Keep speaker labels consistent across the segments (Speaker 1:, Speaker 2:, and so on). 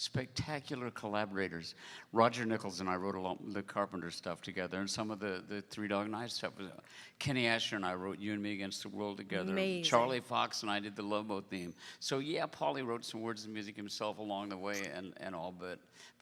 Speaker 1: spectacular collaborators. Roger Nichols and I wrote a lot the Carpenter stuff together, and some of the Three Dog Night stuff. Kenny Asher and I wrote You and Me Against the World together.
Speaker 2: Amazing.
Speaker 1: Charlie Fox and I did the Love Boat theme. So yeah, Paulie wrote some words and music himself along the way and all, but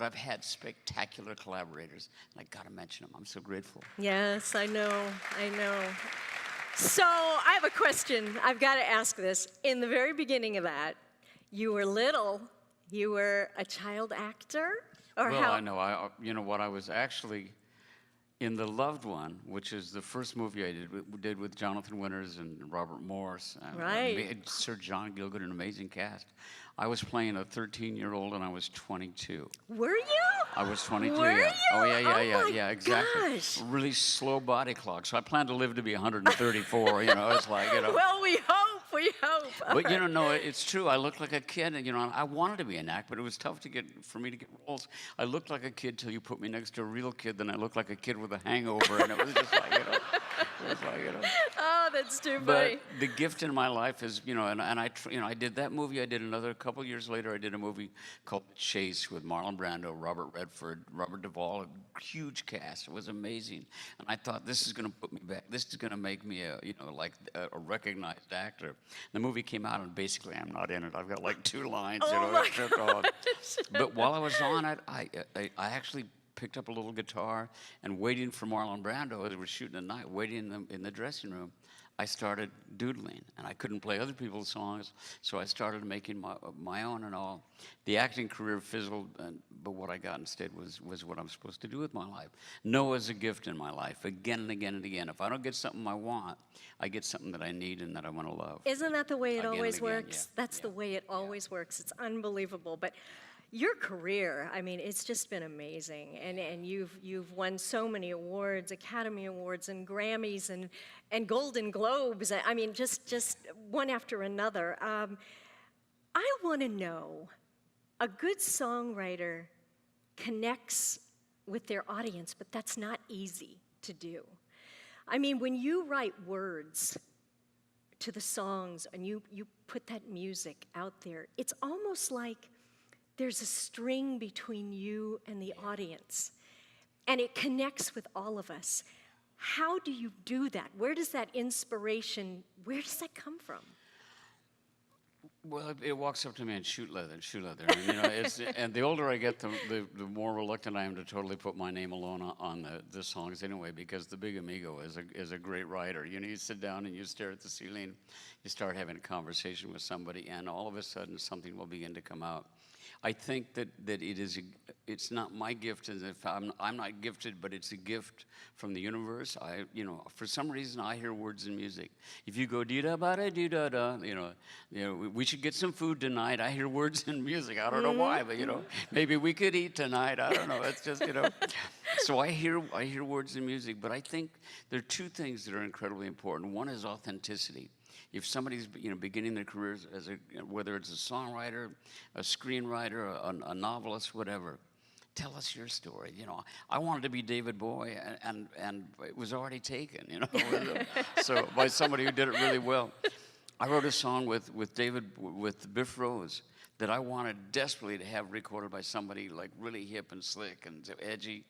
Speaker 1: I've had spectacular collaborators, and I gotta mention them. I'm so grateful.
Speaker 2: Yes, I know. So I have a question. I've got to ask this. In the very beginning of that, you were little. You were a child actor? Or
Speaker 1: Well,
Speaker 2: how?
Speaker 1: I know. You know what? I was actually in The Loved One, which is the first movie I did with Jonathan Winters and Robert Morse. And
Speaker 2: Right.
Speaker 1: Sir John Gielgud, an amazing cast. I was playing a 13-year-old, and I was 22.
Speaker 2: Were you?
Speaker 1: I was 22.
Speaker 2: Were
Speaker 1: yeah.
Speaker 2: you?
Speaker 1: Oh yeah,
Speaker 2: Oh, my
Speaker 1: yeah, exactly.
Speaker 2: gosh.
Speaker 1: Really slow body clock. So I planned to live to be 134. You know, it's like, you know.
Speaker 2: Well, we hope.
Speaker 1: But you know, no, it's true. I looked like a kid, and you know, I wanted to be an act, but it was tough for me to get roles. I looked like a kid till you put me next to a real kid. Then I looked like a kid with a hangover, and it was just like, you know, it was like, you know.
Speaker 2: Oh, that's too funny.
Speaker 1: But the gift in my life is, you know, and I did that movie. I did another couple years later. I did a movie called Chase with Marlon Brando, Robert Redford, Robert Duvall, a huge cast. It was amazing, and I thought this is going to put me back. This is going to make me a recognized actor. The movie came out, and basically I'm not in it. I've got like 2 lines, you know.
Speaker 2: my
Speaker 1: It took off. But while I was on it, I actually picked up a little guitar, and waiting for Marlon Brando, as we were shooting at night, waiting in the dressing room, I started doodling, and I couldn't play other people's songs, so I started making my own and all. The acting career fizzled, but what I got instead was what I'm supposed to do with my life. Noah's a gift in my life, again and again and again. If I don't get something I want, I get something that I need and that I want to love.
Speaker 2: Isn't that the way it
Speaker 1: Again and
Speaker 2: always
Speaker 1: again,
Speaker 2: works?
Speaker 1: yeah.
Speaker 2: That's the way it always works. It's unbelievable. But your career, I mean, it's just been amazing. And you've won so many awards, Academy Awards and Grammys and Golden Globes. I mean, just one after another. I want to know, a good songwriter connects with their audience, but that's not easy to do. I mean, when you write words to the songs and you put that music out there, it's almost like there's a string between you and the audience, and it connects with all of us. How do you do that? Where does that inspiration, where does that come from?
Speaker 1: Well, it walks up to me and shoe leather. I mean, you know, and the older I get, the more reluctant I am to totally put my name alone on the songs anyway, because the Big Amigo is a great writer. You know, you sit down and you stare at the ceiling, you start having a conversation with somebody, and all of a sudden something will begin to come out. I think that it's not my gift, as if I'm not gifted, but it's a gift from the universe. For some reason I hear words in music. If you go dee da ba da dee da da, you know, we should get some food tonight. I hear words in music. I don't know why, but you know, maybe we could eat tonight. I don't know. It's just, you know. So I hear words in music, but I think there are 2 things that are incredibly important. One is authenticity. If somebody's beginning their careers whether it's a songwriter, a screenwriter, a novelist, whatever, tell us your story. You know, I wanted to be David Bowie, and it was already taken. You know, so by somebody who did it really well. I wrote a song with Biff Rose that I wanted desperately to have recorded by somebody like really hip and slick and edgy,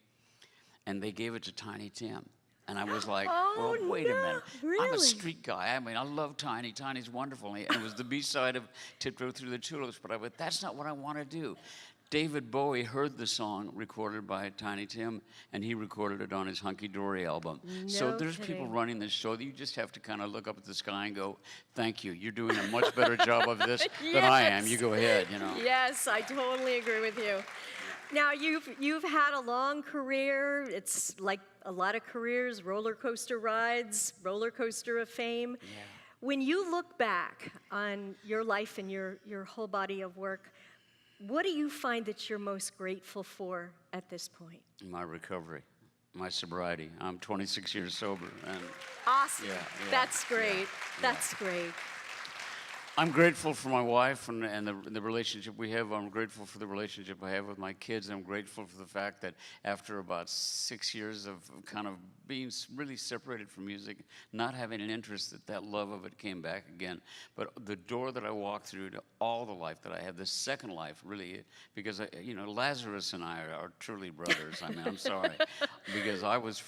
Speaker 1: and they gave it to Tiny Tim. And I was like,
Speaker 2: Oh,
Speaker 1: well, wait a
Speaker 2: no,
Speaker 1: minute. I'm
Speaker 2: really?
Speaker 1: a street guy. I mean, I love Tiny. Tiny's wonderful. And it was the B-side of Tiptoe Through the Tulips. But I went, that's not what I want to do. David Bowie heard the song recorded by Tiny Tim, and he recorded it on his Hunky Dory album. So there's people running this show that you just have to kind of look up at the sky and go, thank you. You're doing a much better job of this than I am. You go ahead, you know.
Speaker 2: Yes, I totally agree with you. Now, you've had a long career. It's like a lot of careers, roller coaster rides, roller coaster of fame.
Speaker 1: Yeah.
Speaker 2: When you look back on your life and your whole body of work, what do you find that you're most grateful for at this point?
Speaker 1: My recovery, my sobriety. I'm 26 years sober. And
Speaker 2: Awesome.
Speaker 1: Yeah,
Speaker 2: That's great.
Speaker 1: yeah.
Speaker 2: That's great.
Speaker 1: I'm grateful for my wife and the relationship we have. I'm grateful for the relationship I have with my kids. I'm grateful for the fact that after about 6 years of kind of being really separated from music, not having an interest, that love of it came back again. But the door that I walked through to all the life that I have, the second life, really, because Lazarus and I are truly brothers. I mean, I'm sorry, because I was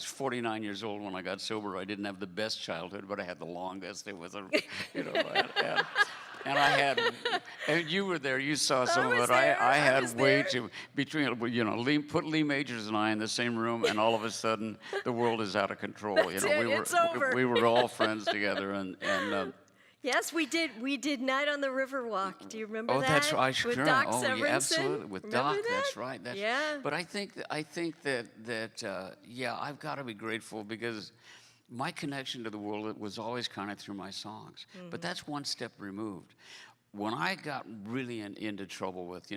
Speaker 1: 49 years old when I got sober. I didn't have the best childhood, but I had the longest. It was and I had, and you were there, you saw some of it. I had way too, put Lee Majors and I in the same room, and all of a sudden, the world is out of control.
Speaker 2: It's over.
Speaker 1: We were all friends together, and
Speaker 2: yes, we did Night on the Riverwalk. Do you remember that?
Speaker 1: Oh, that's right. Sure.
Speaker 2: With Doc
Speaker 1: Oh,
Speaker 2: Severinsen?
Speaker 1: yeah, absolutely. With
Speaker 2: Remember
Speaker 1: Doc,
Speaker 2: that?
Speaker 1: that's right.
Speaker 2: Yeah.
Speaker 1: But I think that I've got to be grateful because my connection to the world was always kind of through my songs. But that's one step removed. When I got really into trouble with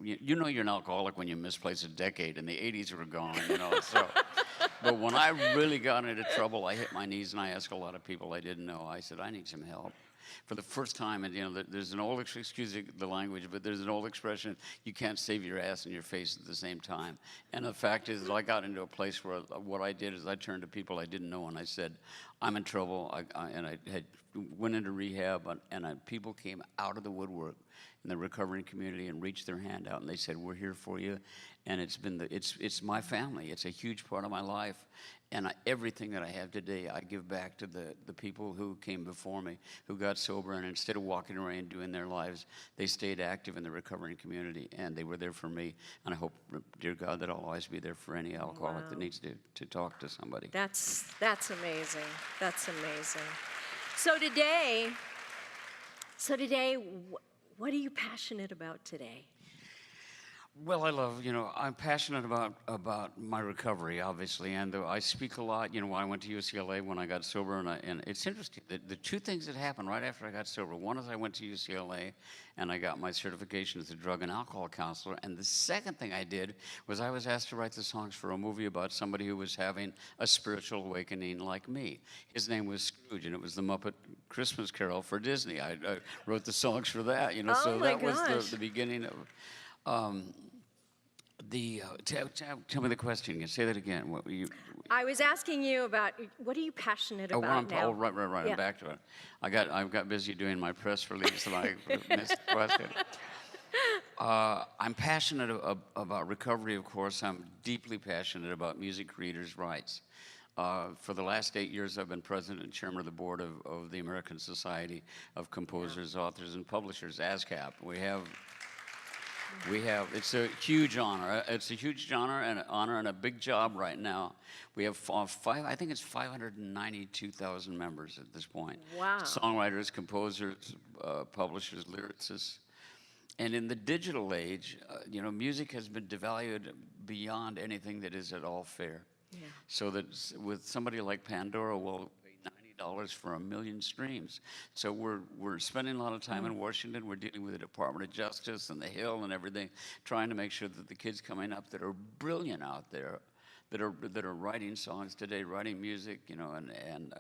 Speaker 1: you're an alcoholic when you misplace a decade, and the 80s were gone, so. But when I really got into trouble, I hit my knees and I asked a lot of people I didn't know. I said, I need some help. For the first time, and there's an old, excuse the language, but there's an old expression, you can't save your ass and your face at the same time. And the fact is, I got into a place where what I did is I turned to people I didn't know and I said, I'm in trouble, and I went into rehab, and people came out of the woodwork in the recovering community and reached their hand out, and they said, we're here for you. And it's my family. It's a huge part of my life. And everything that I have today, I give back to the people who came before me, who got sober, and instead of walking around and doing their lives, they stayed active in the recovering community, and they were there for me. And I hope, dear God, that I'll always be there for any alcoholic that needs to talk to somebody.
Speaker 2: That's amazing. That's amazing. So today, what are you passionate about today?
Speaker 1: Well, I'm passionate about my recovery, obviously, and I speak a lot. I went to UCLA when I got sober, and it's interesting. The two things that happened right after I got sober, one is I went to UCLA, and I got my certification as a drug and alcohol counselor, and the second thing I did was I was asked to write the songs for a movie about somebody who was having a spiritual awakening like me. His name was Scrooge, and it was the Muppet Christmas Carol for Disney. I wrote the songs for that, so that was the beginning of... tell me the question. Say that again. What were you?
Speaker 2: I was asking you about what are you passionate about now?
Speaker 1: Oh, right. Yeah. I'm back to it. I got busy doing my press release, and I missed the question. I'm passionate about recovery, of course. I'm deeply passionate about music creators' rights. For the last 8 years, I've been president and chairman of the board of the American Society of Composers, Authors, and Publishers, ASCAP. It's a huge honor. It's a huge honor and a big job right now. We have I think it's 592,000 members at this point.
Speaker 2: Wow.
Speaker 1: Songwriters, composers, publishers, lyricists. And in the digital age, music has been devalued beyond anything that is at all fair. Yeah. So that with somebody like Pandora, we'll pay $90 for 1 million streams. So we're spending a lot of time in Washington. We're dealing with the Department of Justice and the Hill and everything, trying to make sure that the kids coming up that are brilliant out there, that are writing songs today, writing music, and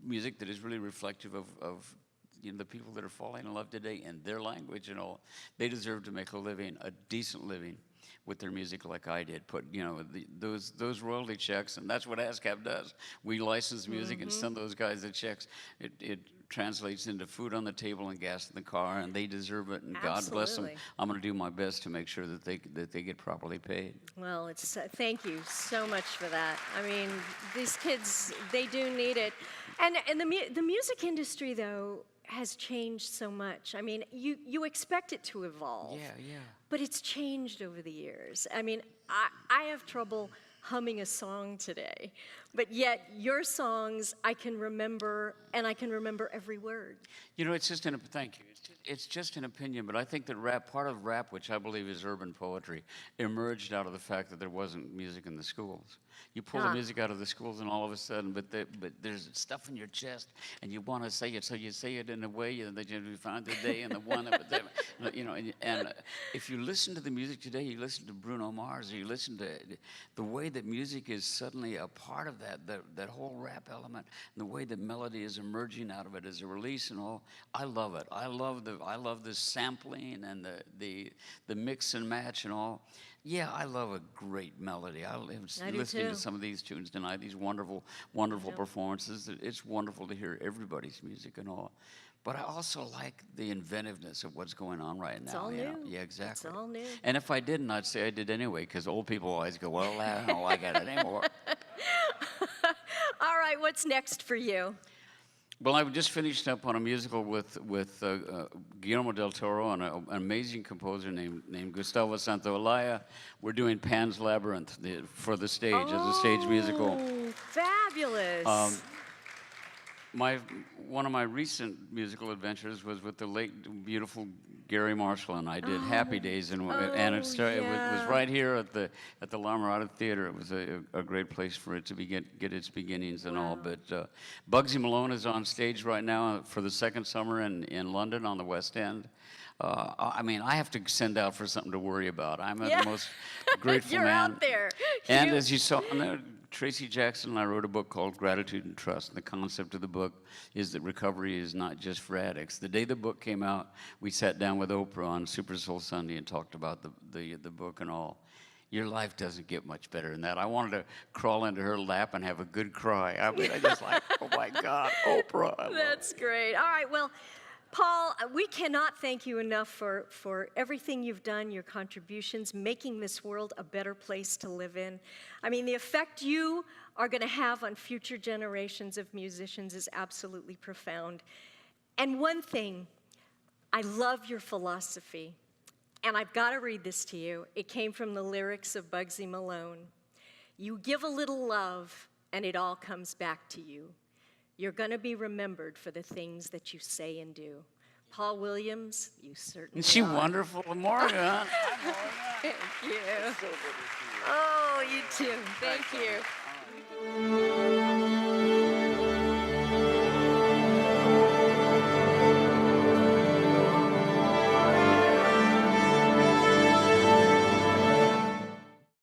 Speaker 1: music that is really reflective of the people that are falling in love today in their language and all. They deserve to make a decent living with their music like I did. Put those royalty checks, and that's what ASCAP does. We license music and send those guys the checks. It translates into food on the table and gas in the car, and they deserve it. And God bless them. I'm going to do my best to make sure that they get properly paid.
Speaker 2: Well, thank you so much for that. I mean, these kids, they do need it, and the music industry though has changed so much. I mean, you expect it to evolve.
Speaker 1: Yeah.
Speaker 2: But it's changed over the years. I mean, I have trouble humming a song today, but yet your songs I can remember, and I can remember every word.
Speaker 1: It's just thank you. It's just an opinion, but I think that part of rap, which I believe is urban poetry, emerged out of the fact that there wasn't music in the schools. You pull the music out of the schools, and all of a sudden, but there's stuff in your chest, and you want to say it, so you say it in a way that you find the day and the one, but then, you know. And if you listen to the music today, you listen to Bruno Mars, or you listen to the way that music is suddenly a part of that whole rap element, and the way that melody is emerging out of it as a release and all. I love it. I love the sampling and the mix and match and all. Yeah, I love a great melody. I was listening to some of these tunes tonight, these wonderful, wonderful performances. It's wonderful to hear everybody's music and all. But I also like the inventiveness of what's going on right now.
Speaker 2: It's all new.
Speaker 1: Yeah, exactly.
Speaker 2: It's all new.
Speaker 1: And if I didn't, I'd say I did anyway, because old people always go, well, I don't like it anymore.
Speaker 2: All right, what's next for you?
Speaker 1: Well, I just finished up on a musical with Guillermo del Toro and an amazing composer named Gustavo Santaolalla. We're doing Pan's Labyrinth for the stage as a stage musical.
Speaker 2: Fabulous.
Speaker 1: One of my recent musical adventures was with the late, beautiful Gary Marshall, and I did Happy Days, and it started. It was right here at the La Mirada Theater. It was a great place for it to get its beginnings and all. But Bugsy Malone is on stage right now for the second summer in London on the West End. I mean, I have to send out for something to worry about. I'm the most grateful
Speaker 2: You're
Speaker 1: man.
Speaker 2: out there.
Speaker 1: And as you saw on there, Tracy Jackson and I wrote a book called Gratitude and Trust. And the concept of the book is that recovery is not just for addicts. The day the book came out, we sat down with Oprah on Super Soul Sunday and talked about the book and all. Your life doesn't get much better than that. I wanted to crawl into her lap and have a good cry. I mean, I just like, oh my God, Oprah.
Speaker 2: That's great. All right, well, Paul, we cannot thank you enough for everything you've done, your contributions, making this world a better place to live in. I mean, the effect you are going to have on future generations of musicians is absolutely profound. And one thing, I love your philosophy, and I've got to read this to you. It came from the lyrics of Bugsy Malone. You give a little love, and it all comes back to you. You're going to be remembered for the things that you say and do. Paul Williams, you certainly
Speaker 1: Isn't she
Speaker 2: are.
Speaker 1: wonderful, Morgan?
Speaker 2: Thank you. Oh, you too. Thank you.